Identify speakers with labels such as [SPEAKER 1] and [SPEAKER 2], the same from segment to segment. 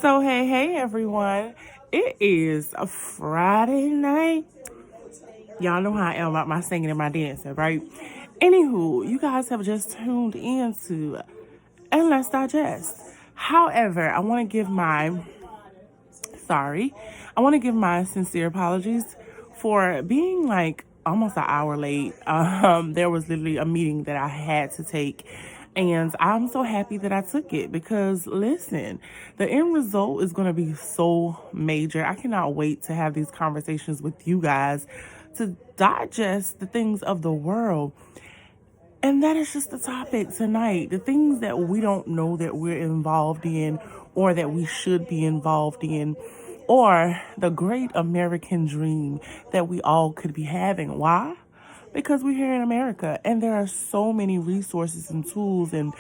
[SPEAKER 1] So, hey, everyone. It is a Friday night. Y'all know how I am about my singing and my dancing, right? Anywho, you guys have just tuned into And Let's Digest. However, I want to give my sincere apologies for being like almost an hour late. There was literally a meeting that I had to take, and I'm so happy that I took it because listen, the end result is going to be so major. I cannot wait to have these conversations with you guys to digest the things of the world. And that is just the topic tonight. The things that we don't know that we're involved in or that we should be involved in, or the great American dream that we all could be having. Why? Because we're here in America and there are so many resources and tools and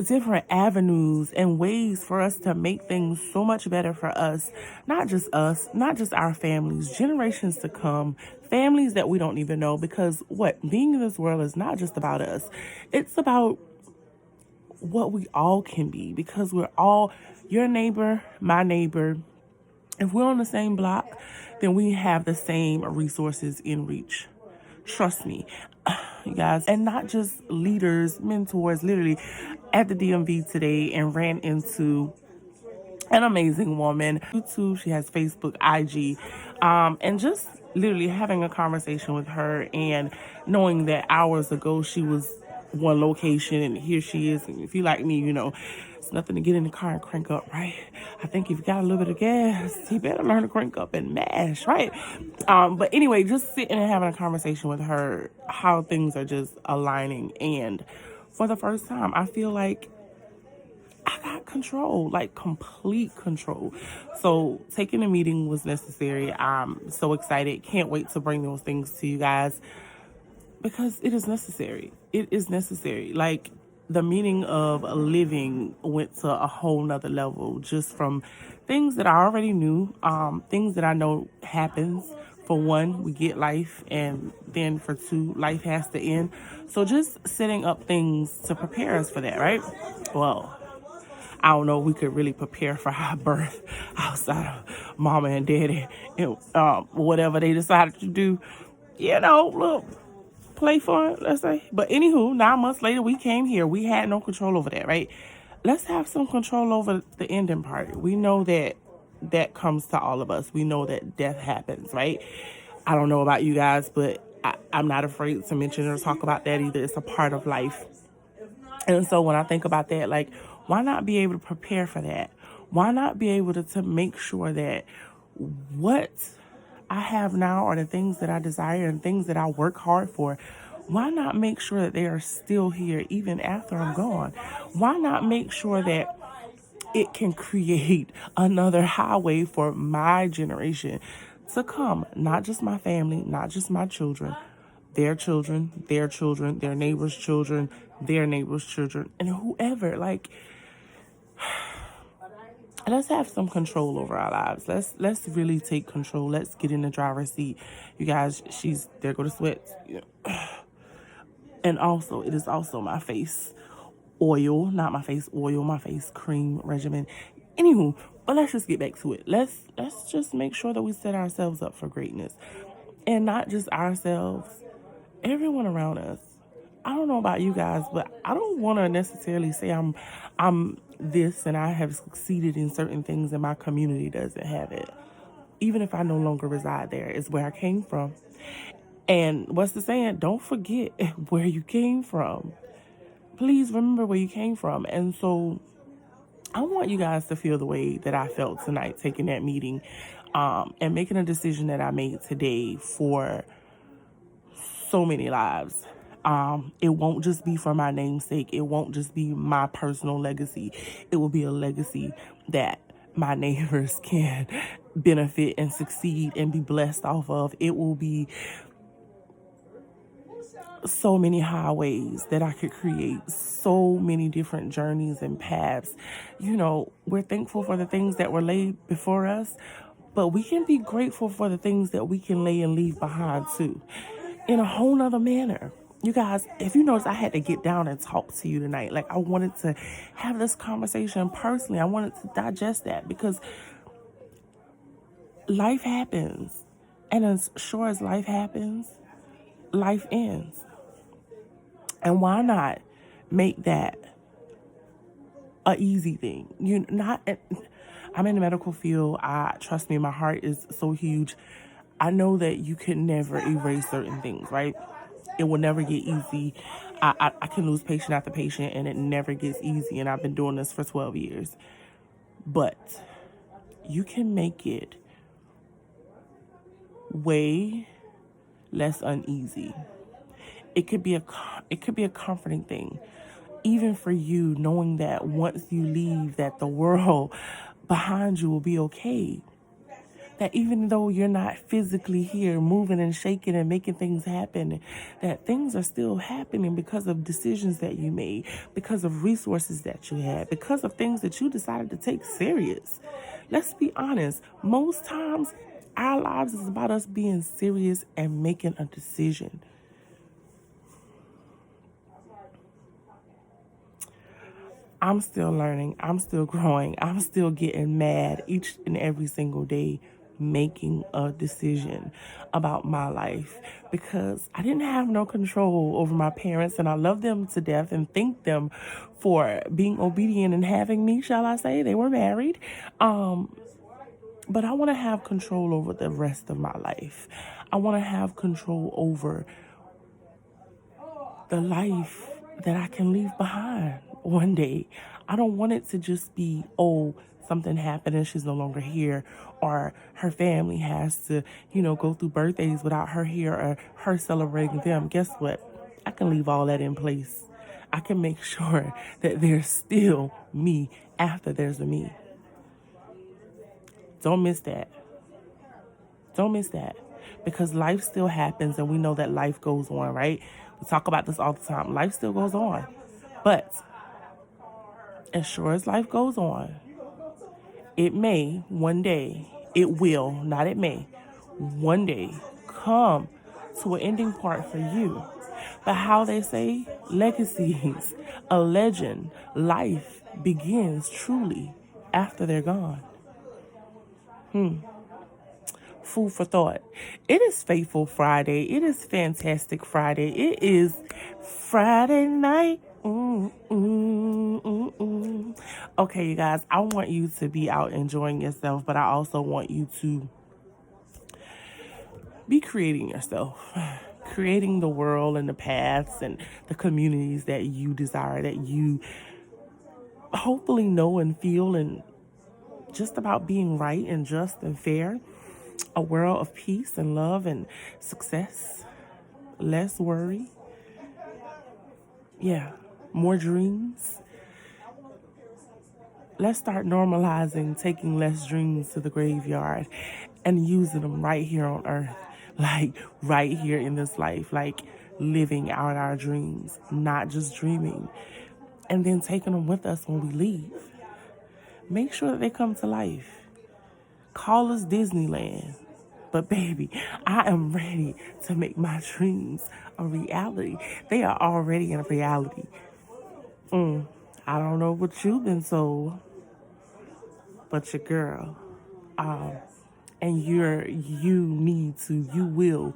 [SPEAKER 1] different avenues and ways for us to make things so much better for us, not just our families, generations to come, families that we don't even know. Because what being in this world is not just about us, it's about what we all can be, because we're all your neighbor, my neighbor. If we're on the same block, then we have the same resources in reach. Trust me, you guys. And not just leaders, mentors, literally at the DMV today and ran into an amazing woman. YouTube, she has Facebook, IG, and just literally having a conversation with her and knowing that hours ago she was one location and here she is. And if you like me, it's nothing to get in the car and crank up, right? I think if you got a little bit of gas, you better learn to crank up and mash, right? But anyway, just sitting and having a conversation with her, how things are just aligning. And for the first time, I feel like I got control, like complete control. So taking a meeting was necessary. I'm so excited. Can't wait to bring those things to you guys because it is necessary. It is necessary. Like the meaning of living went to a whole nother level just from things that I already knew, things that I know happens. For one, we get life, and then for two, life has to end. So just setting up things to prepare us for that, right? Well, I don't know if we could really prepare for our birth outside of mama and daddy and whatever they decided to do. Look, play fun, let's say. But anywho, 9 months later, we came here. We had no control over that, right? Let's have some control over the ending part. We know that that comes to all of us. We know that death happens, right? I don't know about you guys, but I'm not afraid to mention or talk about that either. It's a part of life. And so when I think about that, like, why not be able to prepare for that? Why not be able to make sure that what I have now are the things that I desire and things that I work hard for? Why not make sure that they are still here even after I'm gone? Why not make sure that it can create another highway for my generation to come? Not just my family, not just my children, their children, their children, their neighbors' children, their neighbors' children, and whoever. Like, let's have some control over our lives. Let's really take control. Let's get in the driver's seat. You guys, there go the sweats. And also, it is also my face oil, not my face oil, my face cream regimen. Anywho, but let's just get back to it. Let's just make sure that we set ourselves up for greatness. And not just ourselves, everyone around us. I don't know about you guys, but I don't want to necessarily say I'm this and I have succeeded in certain things and my community doesn't have it. Even if I no longer reside there, it's where I came from. And what's the saying? Don't forget where you came from. Please remember where you came from. And so I want you guys to feel the way that I felt tonight taking that meeting, and making a decision that I made today for so many lives. It won't just be for my namesake. It won't just be my personal legacy. It will be a legacy that my neighbors can benefit and succeed and be blessed off of. It will be so many highways that I could create, so many different journeys and paths. We're thankful for the things that were laid before us, but we can be grateful for the things that we can lay and leave behind too, in a whole nother manner. You guys, if you notice, I had to get down and talk to you tonight. Like, I wanted to have this conversation personally. I wanted to digest that because life happens. And as sure as life happens, life ends. And why not make that a easy thing? I'm in the medical field. Trust me, my heart is so huge. I know that you can never erase certain things, right? It will never get easy. I can lose patient after patient and it never gets easy. And I've been doing this for 12 years. But you can make it way less uneasy. It could be a comforting thing, even for you, knowing that once you leave, that the world behind you will be okay. That even though you're not physically here moving and shaking and making things happen, that things are still happening because of decisions that you made, because of resources that you had, because of things that you decided to take serious. Let's be honest. Most times, our lives is about us being serious and making a decision. I'm still learning. I'm still growing. I'm still getting mad each and every single day making a decision about my life because I didn't have no control over my parents and I love them to death and thank them for being obedient and having me, shall I say. They were married. But I want to have control over the rest of my life. I want to have control over the life that I can leave behind one day. I don't want it to just be, oh, something happened and she's no longer here, or her family has to, go through birthdays without her here or her celebrating them. Guess what? I can leave all that in place. I can make sure that there's still me after there's a me. Don't miss that. Don't miss that. Because life still happens and we know that life goes on, right? We talk about this all the time. Life still goes on. But as sure as life goes on, it may one day, it will, not it may, one day come to an ending part for you. But how they say, legacies, a legend, life begins truly after they're gone. Food for thought. It is Faithful Friday. It is Fantastic Friday. It is Friday night. Okay, you guys, I want you to be out enjoying yourself, but I also want you to be creating yourself, creating the world and the paths and the communities that you desire, that you hopefully know and feel, and just about being right and just and fair. A world of peace and love and success. Less worry. Yeah, more dreams. Let's start normalizing taking less dreams to the graveyard and using them right here on earth. Like right here in this life. Like living out our dreams, not just dreaming. And then taking them with us when we leave. Make sure that they come to life. Call us Disneyland. But baby, I am ready to make my dreams a reality. They are already a reality. I don't know what you've been told, but your girl, and you will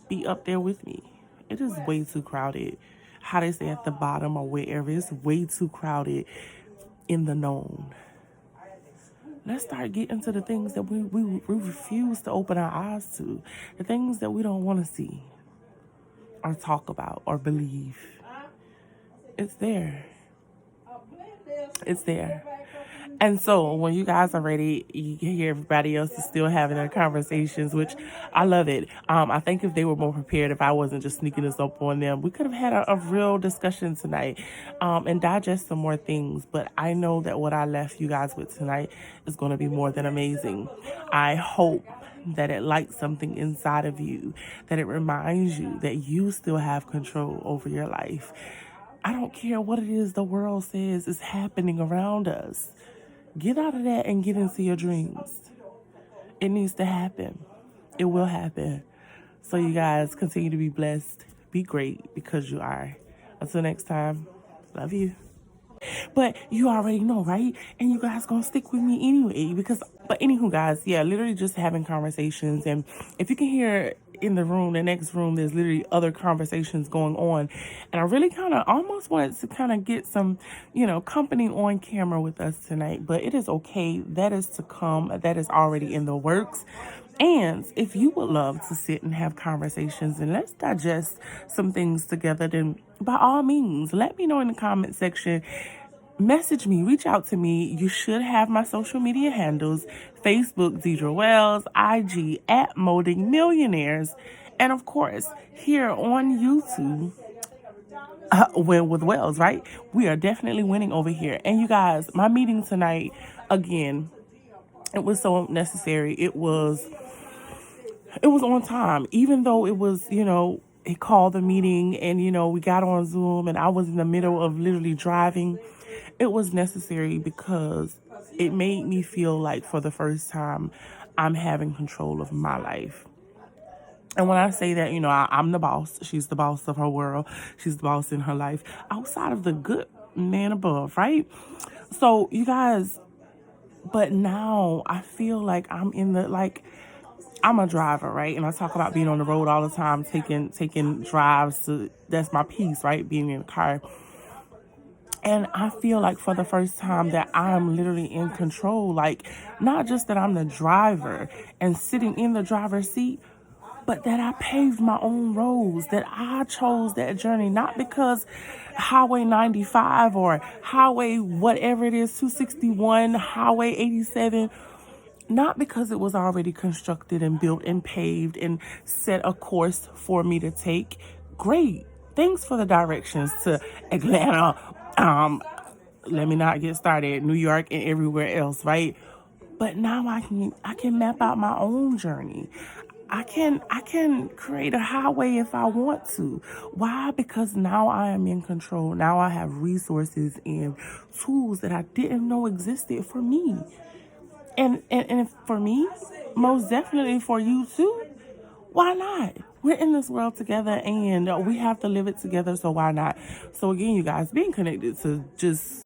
[SPEAKER 1] be up there with me. It is way too crowded. How they say at the bottom or wherever, it's way too crowded in the known. Let's start getting to the things that we refuse to open our eyes to. The things that we don't want to see or talk about or believe. It's there. It's there. And so when you guys are ready, you can hear everybody else is still having their conversations, which I love it. I think if they were more prepared, if I wasn't just sneaking this up on them, we could have had a real discussion tonight and digest some more things. But I know that what I left you guys with tonight is going to be more than amazing. I hope that it lights something inside of you, that it reminds you that you still have control over your life. I don't care what it is the world says is happening around us. Get out of that and get into your dreams. It needs to happen. It will happen. So you guys continue to be blessed. Be great because you are. Until next time, love you. But you already know, right? And you guys gonna stick with me anyway because, but anywho, guys, yeah, literally just having conversations. And if you can hear in the room, the next room, there's literally other conversations going on. And I really kind of almost wanted to kind of get some, company on camera with us tonight, but it is okay. That is to come. That is already in the works. And if you would love to sit and have conversations and let's digest some things together, then by all means, let me know in the comment section. Message me, reach out to me. You should have my social media handles: Facebook, Deidre Wells, IG at Molding Millionaires, and of course, here on YouTube, Win with Wells, right? We are definitely winning over here. And you guys, my meeting tonight, again, it was so necessary. It was on time, even though it was, it called the meeting and, we got on Zoom and I was in the middle of literally driving. It was necessary because it made me feel like for the first time, I'm having control of my life. And when I say that, I'm the boss. She's the boss of her world. She's the boss in her life outside of the good man above, right? So you guys, but now I feel like I'm in the, like, I'm a driver, right? And I talk about being on the road all the time, taking drives that's my peace, right? Being in the car. And I feel like for the first time that I'm literally in control, like not just that I'm the driver and sitting in the driver's seat, but that I paved my own roads, that I chose that journey, not because Highway 95 or Highway whatever it is, 261, Highway 87, not because it was already constructed and built and paved and set a course for me to take. Great. Thanks for the directions to Atlanta. Let me not get started. New York and everywhere else, right? But now I can map out my own journey. I can create a highway if I want to. Why? Because now I am in control. Now I have resources and tools that I didn't know existed for me. And for me, most definitely for you too, why not? We're in this world together and we have to live it together, so why not? So again, you guys, being connected to just